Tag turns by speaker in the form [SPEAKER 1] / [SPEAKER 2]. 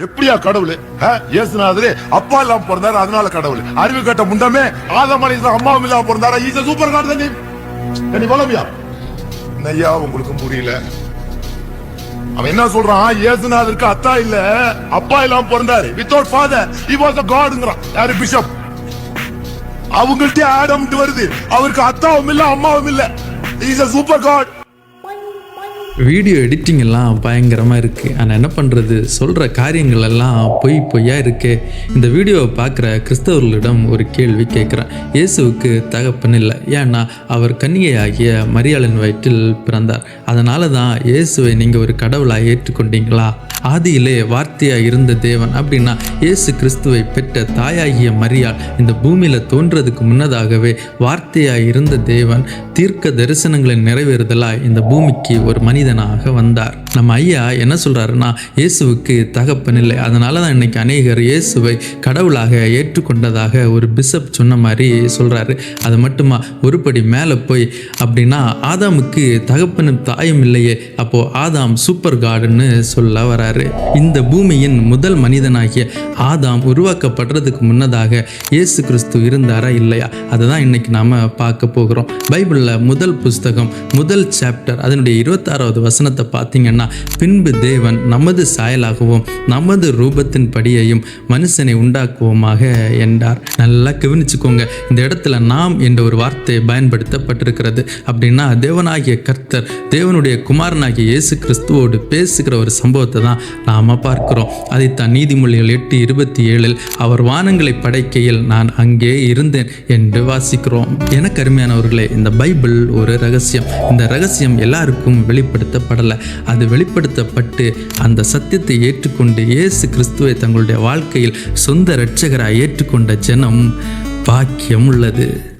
[SPEAKER 1] எப்படியா கடவுள் இயேசுநாதரே அப்பா இல்லாம பிறந்தாரு, அதனால கடவுள். அறிவு கட்ட முண்டமே ஆதம் அலைஹிஸ்ஸலாம் அம்மாவும் இல்லாம பிறந்தாரா? இஸ் a சூப்பர் காட் தான். நீ வளமியா நையா உங்களுக்கும் புரியல. அவன் என்ன சொல்றான்? இயேசுநாதருக்கு அத்தா இல்ல அப்பா இல்லாம பிறந்தாரு. Without father he was a godங்கறான். யாரு? பிஷப். அவங்கள்ட்ட ஆடம் வருது, அவருக்கு அத்தாவும் இல்ல அம்மாவும் இல்ல. Is a super cut.
[SPEAKER 2] Video editing எல்லாம் பயங்கரமாக இருக்குது. ஆனால் என்ன பண்ணுறது, சொல்கிற காரியங்கள் எல்லாம் பொய்யா இருக்குது. இந்த வீடியோவை பார்க்குற கிறிஸ்தவர்களிடம் ஒரு கேள்வி கேட்குறேன். இயேசுவுக்கு தகப்பன் இல்லை, ஏன்னா அவர் கன்னிகையாகிய மரியாளின் வயிற்றில் பிறந்தார். அதனால தான் இயேசுவை நீங்கள் ஒரு கடவுளாக ஏற்றுக்கொண்டீங்களா? ஆதியிலே வார்த்தையாக இருந்த தேவன் அப்படின்னா இயேசு கிறிஸ்துவை பெற்ற தாயாகிய மரியாள் இந்த பூமியில் தோன்றதுக்கு முன்னதாகவே வார்த்தையாக இருந்த தேவன் தீர்க்க தரிசனங்களை நிறைவேறுதலாய் இந்த பூமிக்கு ஒரு மனிதனாக வந்தார். நம்ம ஐயா என்ன சொல்கிறாருன்னா, இயேசுவுக்கு தகப்பன் இல்லை, அதனால தான் இன்னைக்கு அநேகர் இயேசுவை கடவுளாக ஏற்றுக்கொண்டதாக ஒரு பிஷப் சொன்ன மாதிரி சொல்கிறாரு. அது மட்டுமா, ஒருபடி மேலே போய் அப்படின்னா ஆதாமுக்கு தகப்பனும் தாயும் இல்லையே, அப்போது ஆதாம் சூப்பர் காடுன்னு சொல்ல வராரு. இந்த பூமியின் முதல் மனிதனாகிய ஆதாம் உருவாக்கப்படுறதுக்கு முன்னதாக இயேசு கிறிஸ்து இருந்தாரா இல்லையா, அதை தான் இன்னைக்கு நாம பார்க்க போகிறோம். பைபிளில் முதல் புஸ்தகம் முதல் சாப்டர் அதனுடைய 26வது வசனத்தை பார்த்தீங்கன்னா, பின்பு தேவன் நமது சாயலாகவும் நமது ரூபத்தின் படியையும் மனுஷனை உண்டாக்குவோமாக என்றார். நல்லா கவனிச்சுக்கோங்க, இந்த இடத்துல நாம் என்ற ஒரு வார்த்தை பயன்படுத்தப்பட்டிருக்கிறது. அப்படின்னா தேவனாகிய கர்த்தர் தேவனுடைய குமாரனாகிய இயேசு கிறிஸ்துவோடு பேசுகிற ஒரு சம்பவத்தை தான் நாம பார்க்கிறோம். அதைத்தான் நீதிமொழிகள் 8:27 அவர் வானங்களை படைக்கையில் நான் அங்கே இருந்தேன் என்று வாசிக்கிறோம். எனக்கு அருமையானவர்களே, இந்த பைபிள் ஒரு ரகசியம். இந்த ரகசியம் எல்லாருக்கும் வெளிப்படுத்தப்படலை. அது வெளிப்படுத்தப்பட்டு அந்த சத்தியத்தை ஏற்றுக்கொண்டு இயேசு கிறிஸ்துவை தங்களுடைய வாழ்க்கையில் சொந்த இரட்சகராய் ஏற்றுக்கொண்ட ஜனம் பாக்கியம் உள்ளது.